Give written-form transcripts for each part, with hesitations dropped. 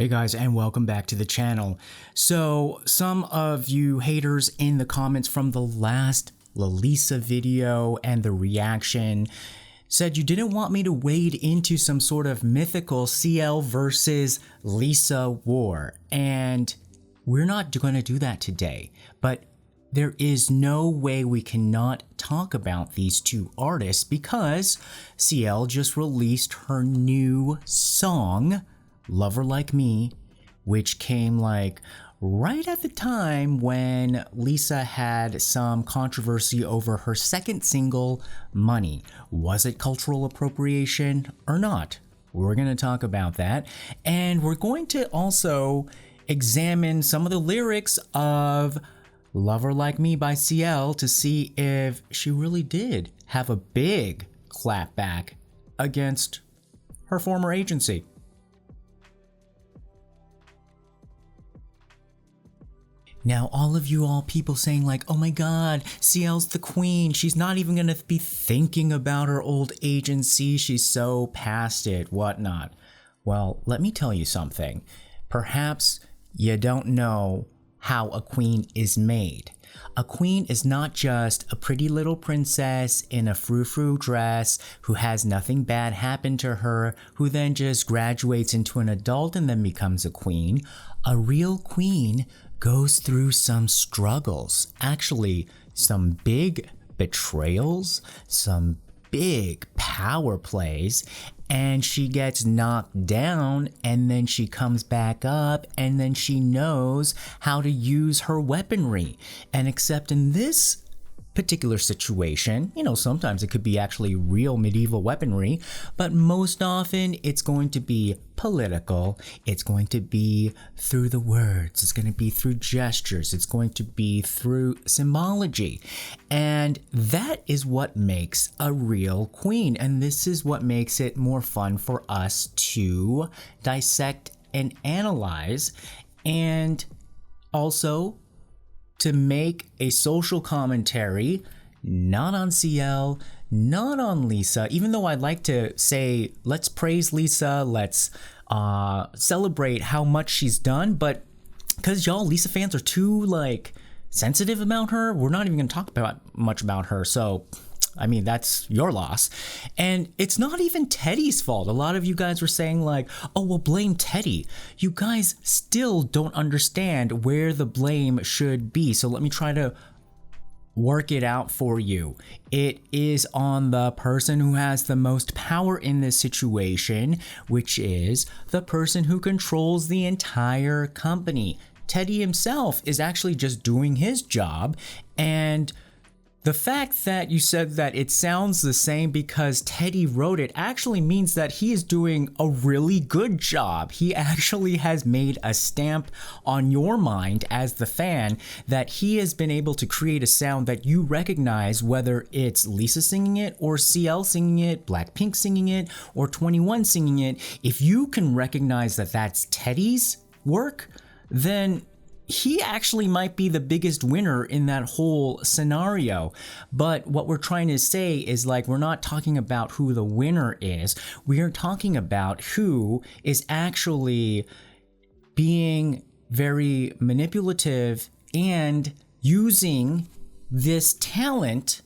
Hey guys, and welcome back to the channel. So some of you haters in the comments from the last Lalisa video and the reaction said you didn't want me to wade into some sort of mythical CL versus Lisa war, and we're not going to do that today. But there is no way we cannot talk about these two artists because CL just released her new song, Lover Like Me, which came like right at the time when Lisa had some controversy over her second single, Money. Was it cultural appropriation or not? We're going to talk about that, and we're going to also examine some of the lyrics of Lover Like Me by CL to see if she really did have a big clapback against her former agency. Now, all of you people saying like, oh my god, CL's the queen. She's not even going to be thinking about her old agency. She's so past it, whatnot. Well, let me tell you something. Perhaps you don't know how a queen is made. A queen is not just a pretty little princess in a frou-frou dress who has nothing bad happen to her, who then just graduates into an adult and then becomes a queen. A real queen goes through some struggles, actually some big betrayals, some big power plays, and she gets knocked down and then she comes back up and then she knows how to use her weaponry. And except in this particular situation, you know, sometimes it could be actually real medieval weaponry, but most often it's going to be political, it's going to be through the words, it's going to be through gestures, it's going to be through symbology. And that is what makes a real queen, and this is what makes it more fun for us to dissect and analyze, and also to make a social commentary, not on CL, not on Lisa, even though I'd like to say, let's praise Lisa, let's celebrate how much she's done, but because y'all Lisa fans are too like sensitive about her, we're not even gonna talk much about her, so I mean, that's your loss. And it's not even Teddy's fault. A lot of you guys were saying like, oh, well, blame Teddy. You guys still don't understand where the blame should be. So let me try to work it out for you. It is on the person who has the most power in this situation, which is the person who controls the entire company. Teddy himself is actually just doing his job, and the fact that you said that it sounds the same because Teddy wrote it actually means that he is doing a really good job. He actually has made a stamp on your mind as the fan that he has been able to create a sound that you recognize, whether it's Lisa singing it or CL singing it, Blackpink singing it, or 2NE1 singing it. If you can recognize that that's Teddy's work, then he actually might be the biggest winner in that whole scenario. But what we're trying to say is like, we're not talking about who the winner is. We are talking about who is actually being very manipulative and using this talent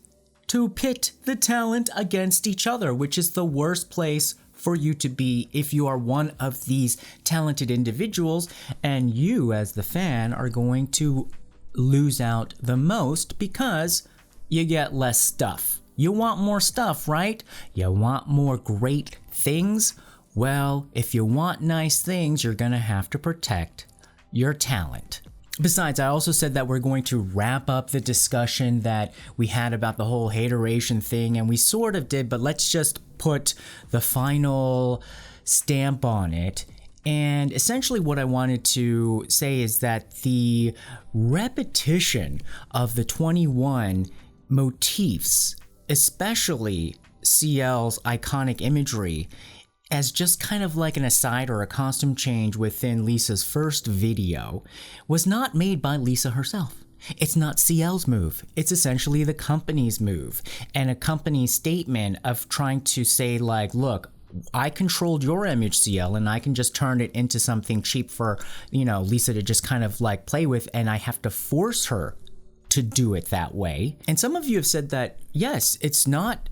to pit the talent against each other, which is the worst place for you to be if you are one of these talented individuals, and you as the fan are going to lose out the most because you get less stuff. You want more stuff, right? You want more great things? Well, if you want nice things, you're gonna have to protect your talent. Besides, I also said that we're going to wrap up the discussion that we had about the whole hateration thing, and we sort of did, but let's just put the final stamp on it. And essentially what I wanted to say is that the repetition of the 2NE1 motifs, especially CL's iconic imagery, as just kind of like an aside or a costume change within Lisa's first video, was not made by Lisa herself. It's not CL's move. It's essentially the company's move, and a company's statement of trying to say like, look, I controlled your image, CL, and I can just turn it into something cheap for, Lisa to just kind of like play with, and I have to force her to do it that way. And some of you have said that, yes, it's not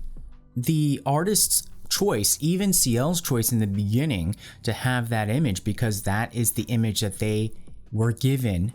the artist's choice, even CL's choice in the beginning, to have that image, because that is the image that they were given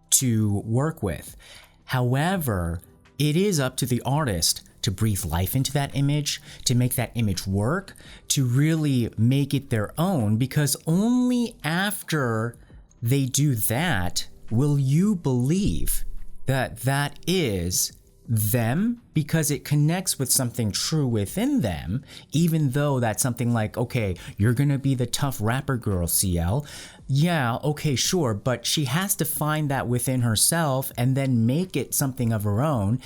to work with. However, it is up to the artist to breathe life into that image, to make that image work, to really make it their own, because only after they do that will you believe that that is them, because it connects with something true within them, even though that's something like, okay, you're gonna be the tough rapper girl, CL. Yeah, okay, sure, but she has to find that within herself and then make it something of her own.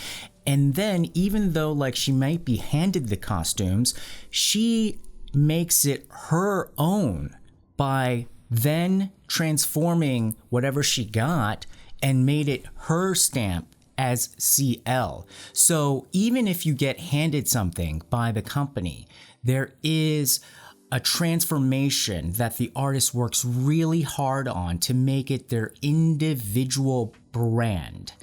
And then even though like she might be handed the costumes, she makes it her own by then transforming whatever she got and made it her stamp as CL. So even if you get handed something by the company, there is a transformation that the artist works really hard on to make it their individual brand.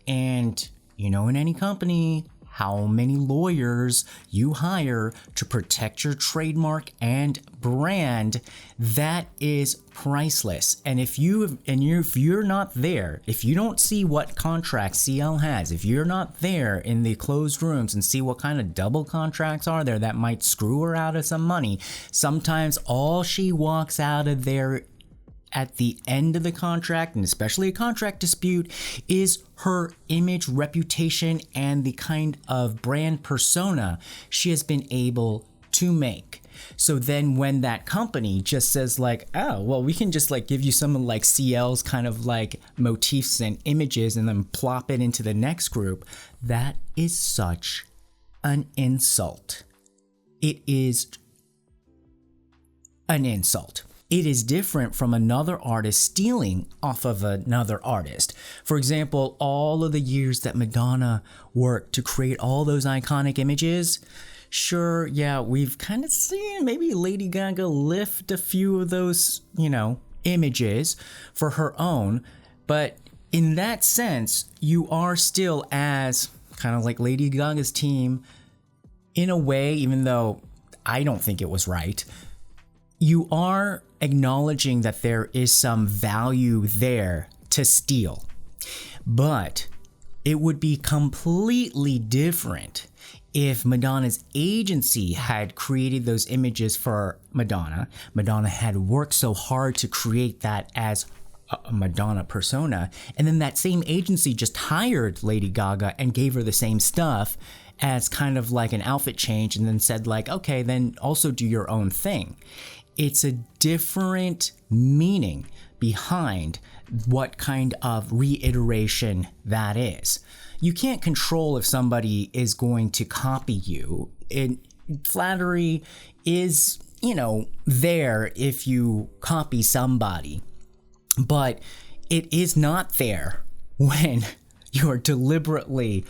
And in any company, how many lawyers you hire to protect your trademark and brand, that is priceless. And if you're not there, if you don't see what contracts CL has, if you're not there in the closed rooms and see what kind of double contracts are there that might screw her out of some money, sometimes all she walks out of there at the end of the contract, and especially a contract dispute, is her image, reputation, and the kind of brand persona she has been able to make. So then when that company just says like, oh, well, we can just like give you some of like CL's kind of like motifs and images and then plop it into the next group, that is such an insult. It is an insult. It is different from another artist stealing off of another artist. For example, all of the years that Madonna worked to create all those iconic images, sure, yeah, we've kind of seen maybe Lady Gaga lift a few of those, images for her own. But in that sense, you are still, as kind of like Lady Gaga's team, in a way, even though I don't think it was right, you are acknowledging that there is some value there to steal. But it would be completely different if Madonna's agency had created those images for Madonna. Madonna had worked so hard to create that as a Madonna persona, and then that same agency just hired Lady Gaga and gave her the same stuff as kind of like an outfit change, and then said like, okay, then also do your own thing. It's a different meaning behind what kind of reiteration that is. You can't control if somebody is going to copy you. Flattery is, there if you copy somebody, but it is not there when you're deliberately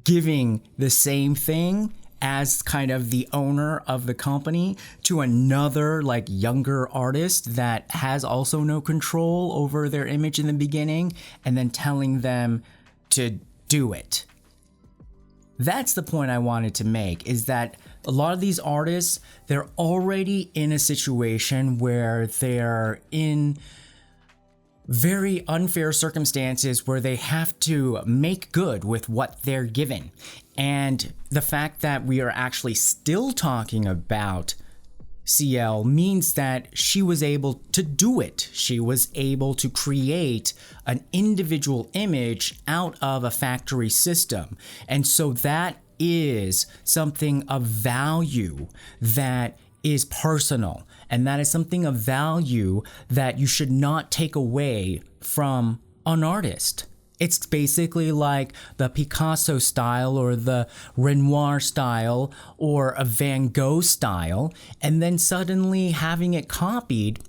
giving the same thing as kind of the owner of the company to another like younger artist that has also no control over their image in the beginning, and then telling them to do it. That's the point I wanted to make, is that a lot of these artists, they're already in a situation where they're in very unfair circumstances where they have to make good with what they're given. And the fact that we are actually still talking about CL means that she was able to do it. She was able to create an individual image out of a factory system. And so that is something of value that is personal. And that is something of value that you should not take away from an artist. It's basically like the Picasso style or the Renoir style or a Van Gogh style, and then suddenly having it copied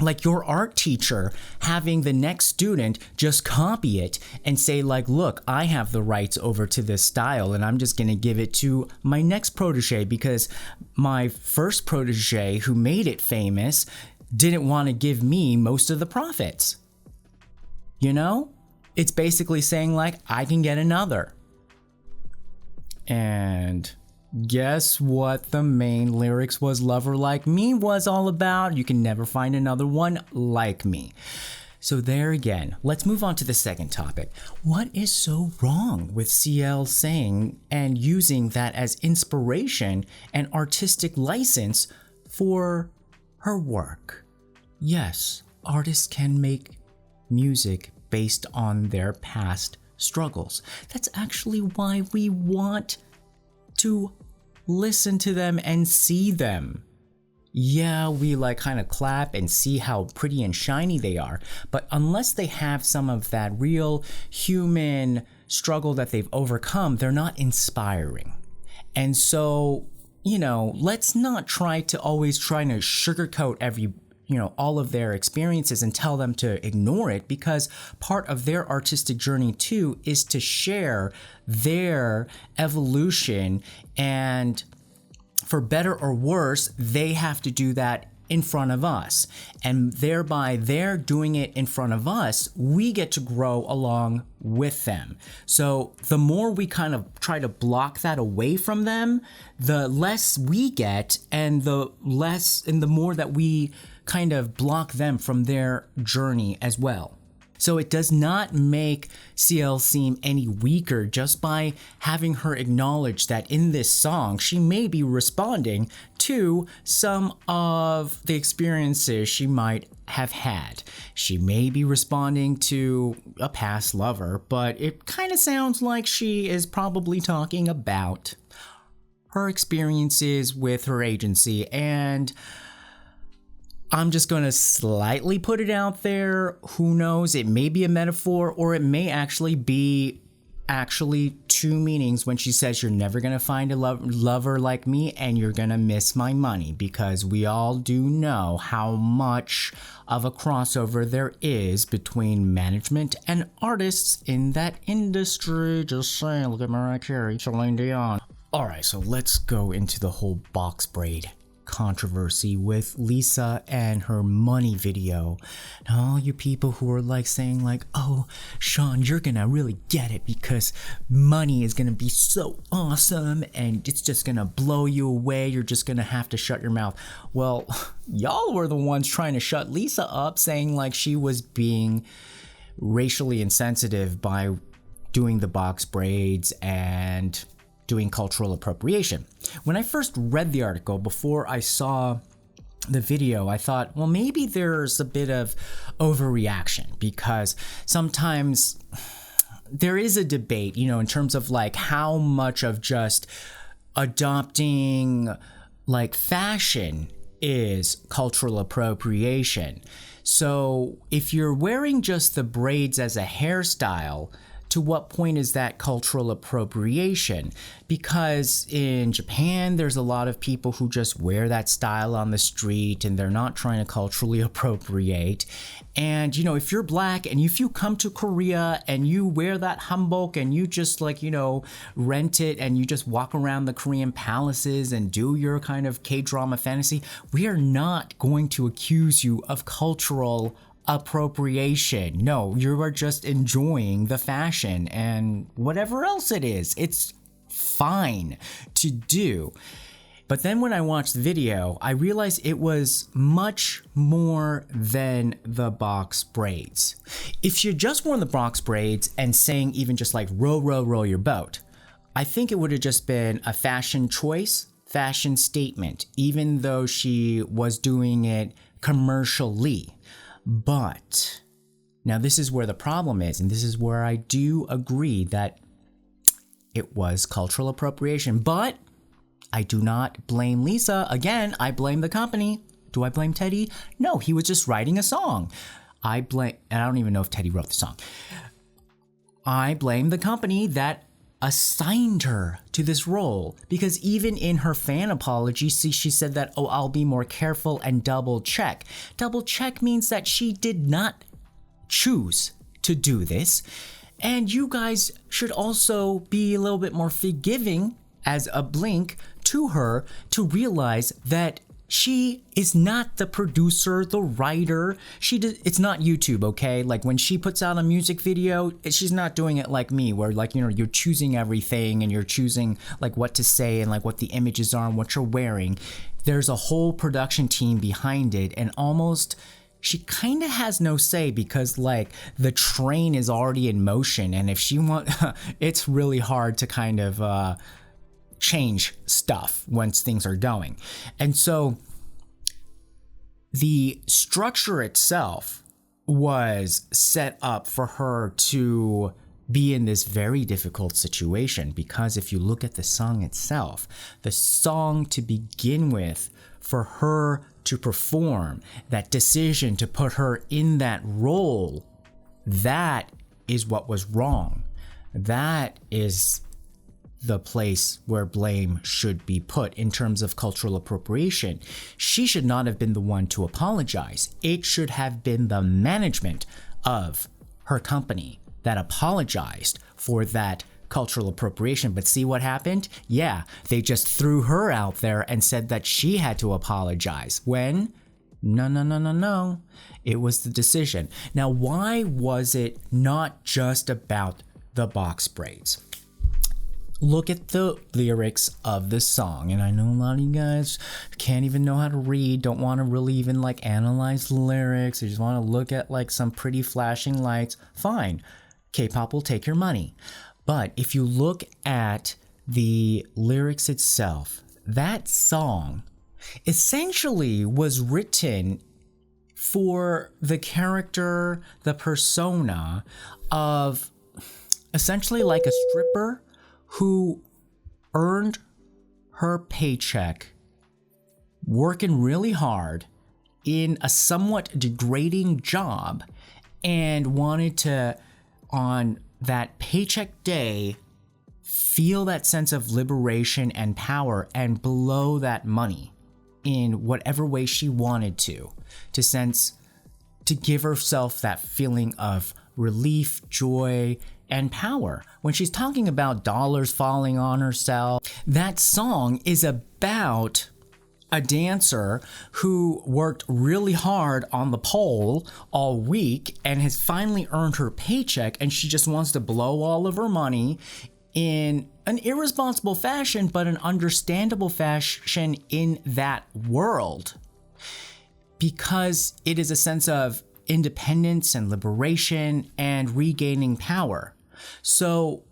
like your art teacher having the next student just copy it and say like, look, I have the rights over to this style and I'm just going to give it to my next protege because my first protege who made it famous didn't want to give me most of the profits. You know, it's basically saying like, I can get another. And guess what the main lyrics was Lover Like Me was all about? You can never find another one like me. So there again, let's move on to the second topic. What is so wrong with CL saying and using that as inspiration and artistic license for her work? Yes, artists can make music based on their past struggles. That's actually why we want to listen to them and see them. Yeah, we like kind of clap and see how pretty and shiny they are, but unless they have some of that real human struggle that they've overcome, they're not inspiring. And so, you know, let's not try to always try to sugarcoat all of their experiences and tell them to ignore it, because part of their artistic journey too is to share their evolution, and for better or worse, they have to do that in front of us, and thereby they're doing it in front of us, we get to grow along with them. So the more we kind of try to block that away from them, the less we get, and the more that we kind of block them from their journey as well. So it does not make CL seem any weaker just by having her acknowledge that in this song she may be responding to some of the experiences she might have had. She may be responding to a past lover, but it kind of sounds like she is probably talking about her experiences with her agency. And I'm just going to slightly put it out there. Who knows? It may be a metaphor, or it may actually be two meanings when she says you're never going to find a lover like me and you're going to miss my money, because we all do know how much of a crossover there is between management and artists in that industry. Just saying, look at Mariah Carey, Celine Dion. All right, so let's go into the whole box braid controversy with Lisa and her money video. Now, all you people who are like saying like, oh, Sean, you're gonna really get it because money is gonna be so awesome and it's just gonna blow you away. You're just gonna have to shut your mouth. Well, y'all were the ones trying to shut Lisa up, saying like she was being racially insensitive by doing the box braids and doing cultural appropriation. When I first read the article, before I saw the video, I thought, well, maybe there's a bit of overreaction, because sometimes there is a debate, you know, in terms of like how much of just adopting like fashion is cultural appropriation. So if you're wearing just the braids as a hairstyle, to what point is that cultural appropriation? Because in Japan, there's a lot of people who just wear that style on the street and they're not trying to culturally appropriate. And, you know, if you're black and if you come to Korea and you wear that hanbok and you just like, you know, rent it and you just walk around the Korean palaces and do your kind of K-drama fantasy, we are not going to accuse you of cultural appropriation. No, you are just enjoying the fashion and whatever else it is. It's fine to do. But then when I watched the video, I realized it was much more than the box braids. If you just worn the box braids and saying even just like row, row, row your boat, I think it would have just been a fashion choice, fashion statement, even though she was doing it commercially. But now this is where the problem is, and this is where I do agree that it was cultural appropriation. But I do not blame Lisa. Again, I blame the company. Do I blame Teddy? No, he was just writing a song. And I don't even know if Teddy wrote the song. I blame the company that assigned her to this role, because even in her fan apology, she said that, oh, I'll be more careful and double check. Double check means that she did not choose to do this. And you guys should also be a little bit more forgiving as a Blink to her, to realize that she is not the producer, the writer. It's not YouTube, okay? Like when she puts out a music video, she's not doing it like me, where like, you know, you're choosing everything and you're choosing like what to say and like what the images are and what you're wearing. There's a whole production team behind it, and almost she kind of has no say, because like the train is already in motion, and if she it's really hard to kind of change stuff once things are going. And so the structure itself was set up for her to be in this very difficult situation, because if you look at the song itself, the song to begin with, for her to perform, that decision to put her in that role, that is what was wrong. That is the place where blame should be put in terms of cultural appropriation. She should not have been the one to apologize. It should have been the management of her company that apologized for that cultural appropriation. But see what happened? Yeah, they just threw her out there and said that she had to apologize, when no. It was the decision. Now, why was it not just about the box braids? Look at the lyrics of the song, and I know a lot of you guys can't even know how to read, don't want to really even like analyze the lyrics, you just want to look at like some pretty flashing lights. Fine, K-pop will take your money. But if you look at the lyrics itself, that song essentially was written for the character, the persona of essentially like a stripper who earned her paycheck working really hard in a somewhat degrading job, and wanted to, on that paycheck day, feel that sense of liberation and power and blow that money in whatever way she wanted to give herself that feeling of relief, joy, and power. When she's talking about dollars falling on herself, that song is about a dancer who worked really hard on the pole all week and has finally earned her paycheck, and she just wants to blow all of her money in an irresponsible fashion, but an understandable fashion in that world, because it is a sense of independence and liberation and regaining power. So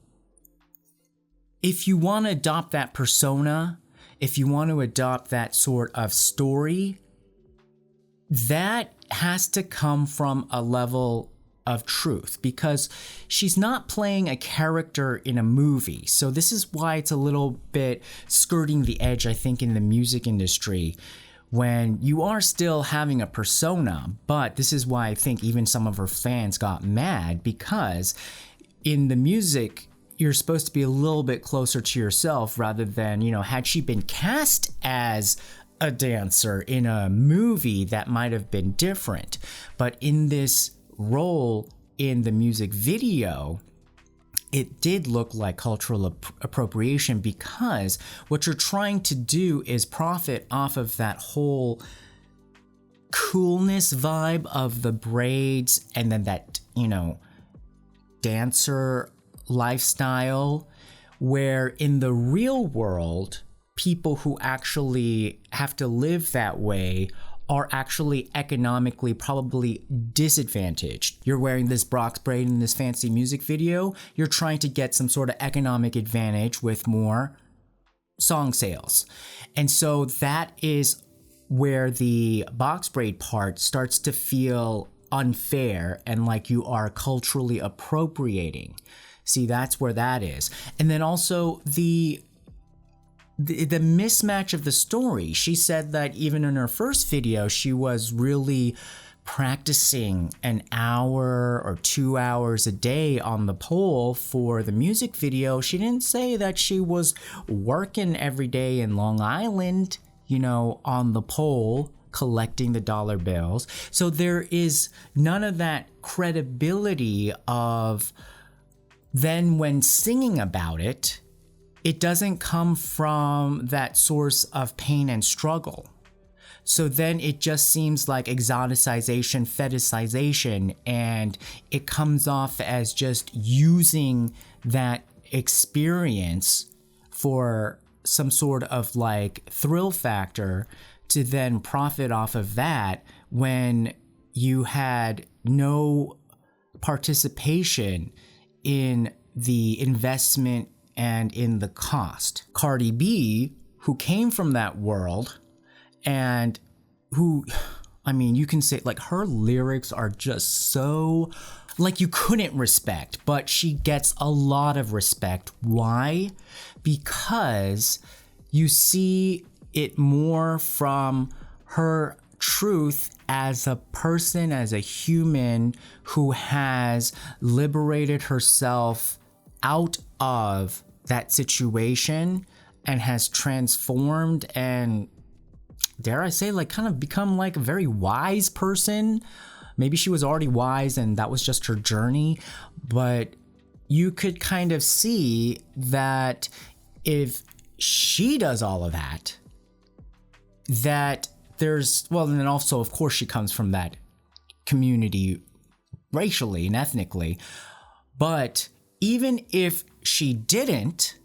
if you want to adopt that persona, if you want to adopt that sort of story, that has to come from a level of truth, because she's not playing a character in a movie. So this is why it's a little bit skirting the edge, I think, in the music industry, when you are still having a persona. But this is why I think even some of her fans got mad, because in the music, you're supposed to be a little bit closer to yourself, rather than, you know, had she been cast as a dancer in a movie, that might have been different. But in this role in the music video, it did look like cultural appropriation, because what you're trying to do is profit off of that whole coolness vibe of the braids, and then that, you know, dancer lifestyle, where in the real world, people who actually have to live that way are actually economically probably disadvantaged. You're wearing this box braid in this fancy music video, you're trying to get some sort of economic advantage with more song sales. And so that is where the box braid part starts to feel unfair and like you are culturally appropriating. See, that's where that is. And then also the mismatch of the story. She said that even in her first video, she was really practicing an hour or 2 hours a day on the pole for the music video. She didn't say that she was working every day in Long Island, on the pole collecting the dollar bills. So there is none of that credibility of then when singing about it, it doesn't come from that source of pain and struggle. So then it just seems like exoticization, fetishization, and it comes off as just using that experience for some sort of like thrill factor to then profit off of that when you had no participation in the investment and in the cost. Cardi B, who came from that world, and who, you can say like her lyrics are just so like you couldn't respect, but she gets a lot of respect. Why? Because you see it more from her truth as a person, as a human who has liberated herself out of that situation and has transformed and, dare I say, like kind of become like a very wise person. Maybe she was already wise and that was just her journey, but you could kind of see that if she does all of that, that there's, well, and then also, of course, she comes from that community racially and ethnically, but even if she didn't,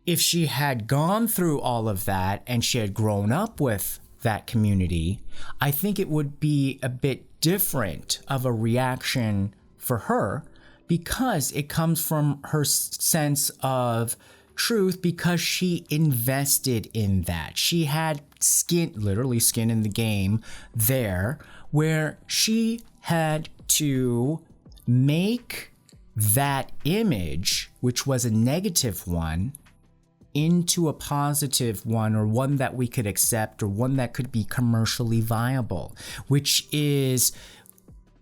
if she had gone through all of that and she had grown up with that community, I think it would be a bit different of a reaction for her because it comes from her sense of truth because she invested in that. She had skin, literally skin in the game there, where she had to make that image, which was a negative one, into a positive one, or one that we could accept, or one that could be commercially viable, which is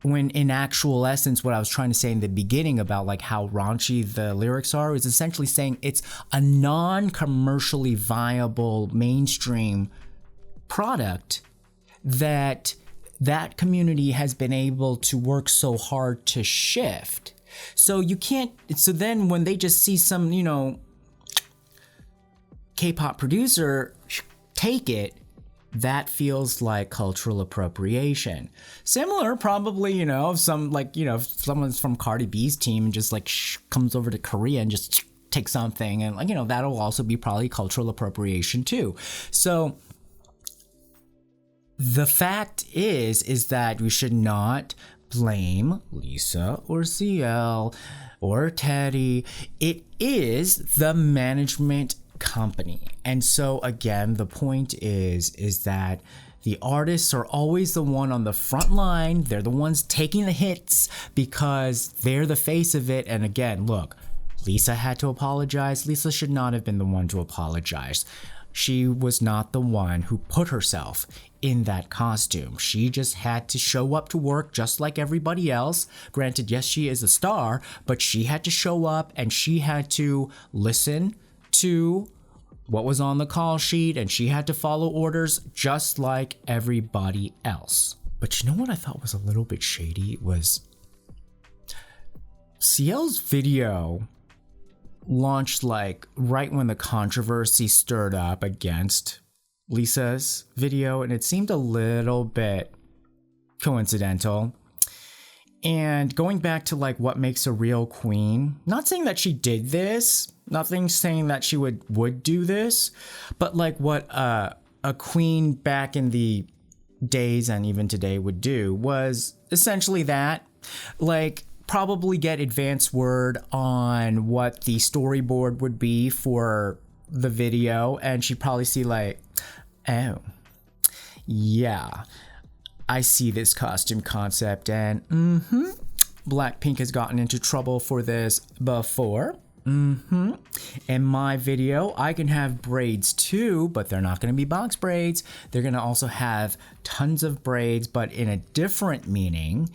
when in actual essence what I was trying to say in the beginning about like how raunchy the lyrics are is essentially saying it's a non-commercially viable mainstream product that community has been able to work so hard to shift. So you can't, so then when they just see some, K-pop producer take it, that feels like cultural appropriation. Similar, probably, if if someone's from Cardi B's team and just like comes over to Korea and just take something, and that'll also be probably cultural appropriation too. So the fact is that we should not blame Lisa or CL or Teddy. It is the management company. And so again, the point is that the artists are always the one on the front line. They're the ones taking the hits because they're the face of it. And again, look, Lisa had to apologize. Lisa should not have been the one to apologize. She was not the one who put herself in that costume. She just had to show up to work just like everybody else. Granted, yes, she is a star, but she had to show up and she had to listen to what was on the call sheet, and she had to follow orders just like everybody else. But you know what I thought was a little bit shady was CL's video launched like right when the controversy stirred up against Lisa's video, and it seemed a little bit coincidental. And going back to like what makes a real queen, not saying that she did this, nothing saying that she would do this, but like what a queen back in the days and even today would do was essentially that, like probably get advance word on what the storyboard would be for the video, and she'd probably see like, oh yeah, I see this costume concept, and Blackpink has gotten into trouble for this before. In my video, I can have braids too, but they're not going to be box braids. They're going to also have tons of braids, but in a different meaning.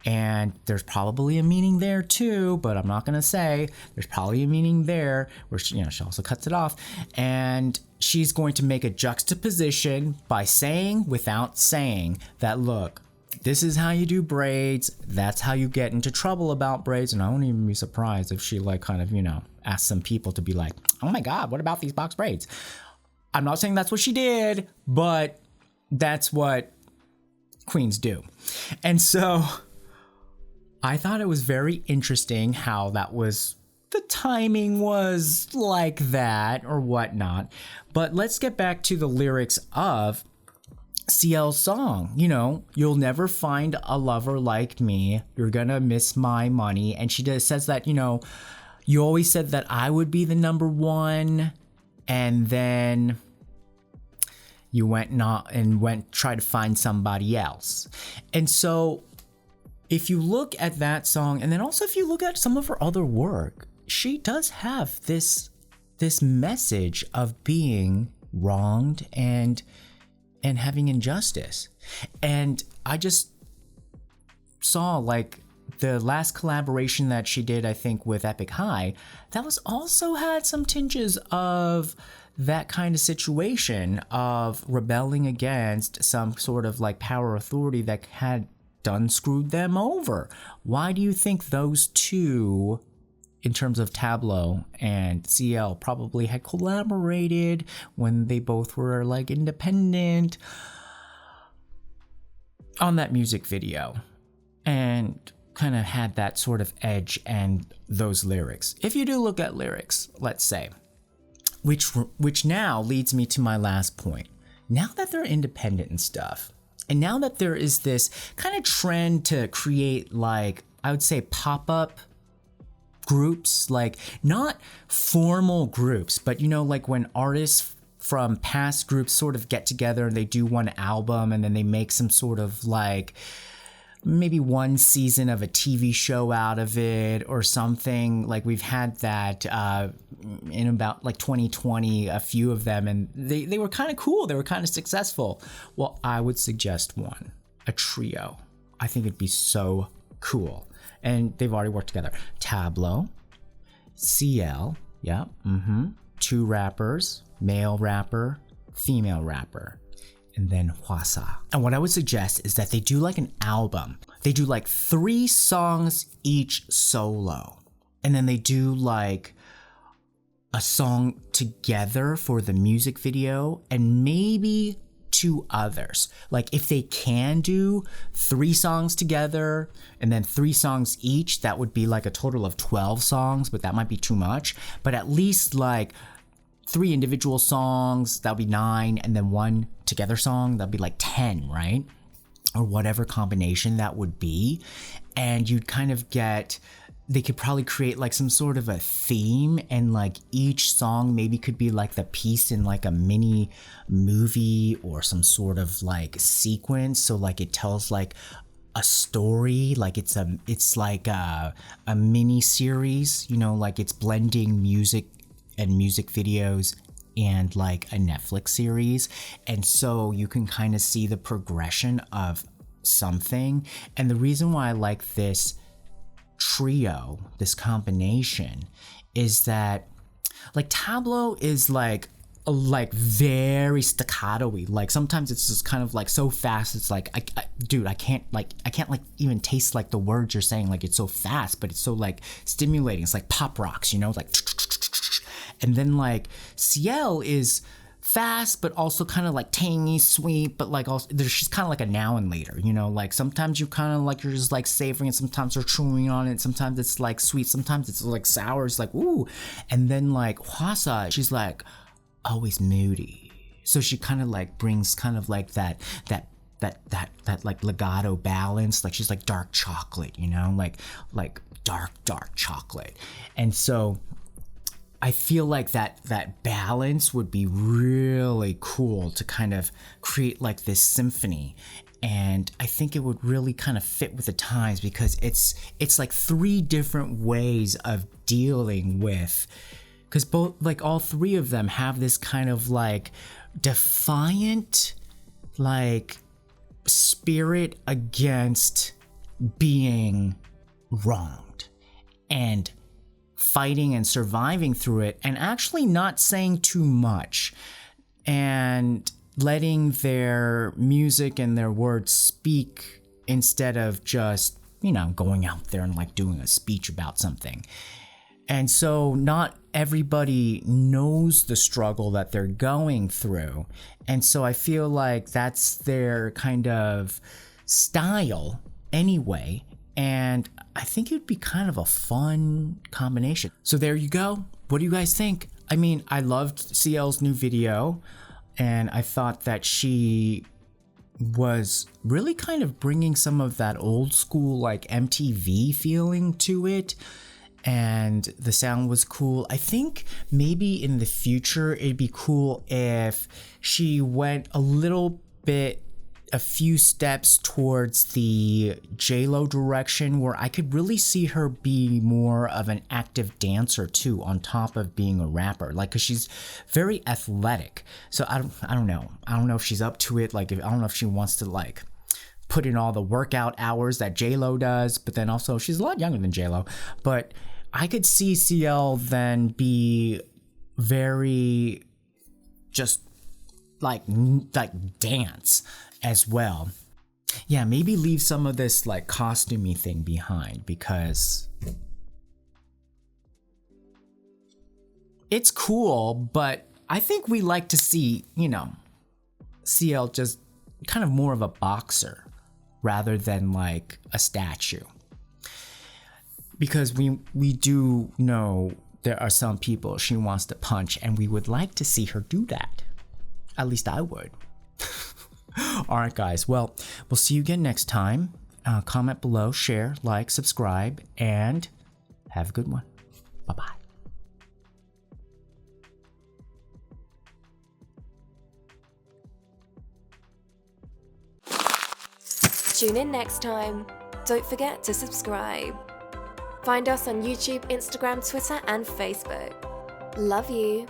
And there's probably a meaning there too, but I'm not going to say. There's probably a meaning there where she also cuts it off. And she's going to make a juxtaposition by saying without saying that, look, this is how you do braids. That's how you get into trouble about braids. And I won't even be surprised if she asks some people to be like, oh my God, what about these box braids? I'm not saying that's what she did, but that's what queens do. And so I thought it was very interesting how the timing was like that or whatnot. But let's get back to the lyrics of CL's song. You'll never find a lover like me. You're gonna miss my money. And she says that, you always said that I would be the number one. And then you went try to find somebody else. And so if you look at that song, and then also if you look at some of her other work, she does have this message of being wronged and having injustice. And I just saw the last collaboration that she did, I think with Epic High, that was also had some tinges of that kind of situation of rebelling against some sort of power authority that had done screwed them over. Why do you think those two, in terms of Tablo and CL, probably had collaborated when they both were independent on that music video and kind of had that sort of edge and those lyrics? If you do look at lyrics, let's say, which now leads me to my last point. Now that they're independent and stuff, and now that there is this kind of trend to create I would say pop-up groups, not formal groups, but when artists from past groups sort of get together and they do one album and then they make some sort of maybe one season of a TV show out of it or something. We've had that in about 2020, a few of them, and they were kind of cool. They were kind of successful. Well, I would suggest a trio. I think it'd be so cool. And they've already worked together. Tablo, CL, yeah, two rappers, male rapper, female rapper, and then Hwasa. And what I would suggest is that they do an album. They do 3 songs each solo. And then they do a song together for the music video and maybe 2 others. If they can do 3 songs together and then 3 songs each, that would be a total of 12 songs, but that might be too much. But at least 3 individual songs, that would be 9, and then 1 together song, that'd be 10, right? Or whatever combination that would be. And you'd kind of they could probably create some sort of a theme, and each song maybe could be the piece in a mini movie or some sort of sequence. So it tells a story, it's a mini series, it's blending music and music videos and a Netflix series. And so you can kind of see the progression of something. And the reason why I like this trio, this combination, is that Tablo is very staccato-y. Sometimes it's just kind of so fast. It's dude, I can't even taste the words you're saying. It's so fast, but it's so stimulating. It's pop rocks, And then CL is fast, but also kind of tangy, sweet, but also she's kind of a now and later, sometimes you kind of you're just savoring it, sometimes you're chewing on it, sometimes it's sweet, sometimes it's sour, it's ooh. And then Hwasa, she's always moody, so she kind of brings kind of that legato balance, she's dark chocolate, dark chocolate. And so I feel that balance would be really cool to kind of create this symphony. And I think it would really kind of fit with the times because it's like 3 different ways of dealing with, because both, like, all 3 of them have this kind of like defiant like spirit against being wronged and fighting and surviving through it, and actually not saying too much and letting their music and their words speak instead of just, going out there and like doing a speech about something. And so not everybody knows the struggle that they're going through. And so I feel like that's their kind of style anyway. And I think it'd be kind of a fun combination. So there you go. What do you guys think? I mean, I loved CL's new video, and I thought that she was really kind of bringing some of that old school like MTV feeling to it. And the sound was cool. I think maybe in the future it'd be cool if she went a few steps towards the J-Lo direction, where I could really see her be more of an active dancer too, on top of being a rapper. Like, cause she's very athletic. So I don't know. I don't know if she's up to it. Like, I don't know if she wants to like put in all the workout hours that J-Lo does, but then also she's a lot younger than J-Lo. But I could see CL then be very just like dance as well. Yeah, maybe leave some of this like costumey thing behind, because it's cool, but I think we like to see, CL just kind of more of a boxer rather than like a statue. Because we do know there are some people she wants to punch, and we would like to see her do that. At least I would. All right, guys. Well, we'll see you again next time. Comment below, share, like, subscribe, and have a good one. Bye-bye. Tune in next time. Don't forget to subscribe. Find us on YouTube, Instagram, Twitter, and Facebook. Love you.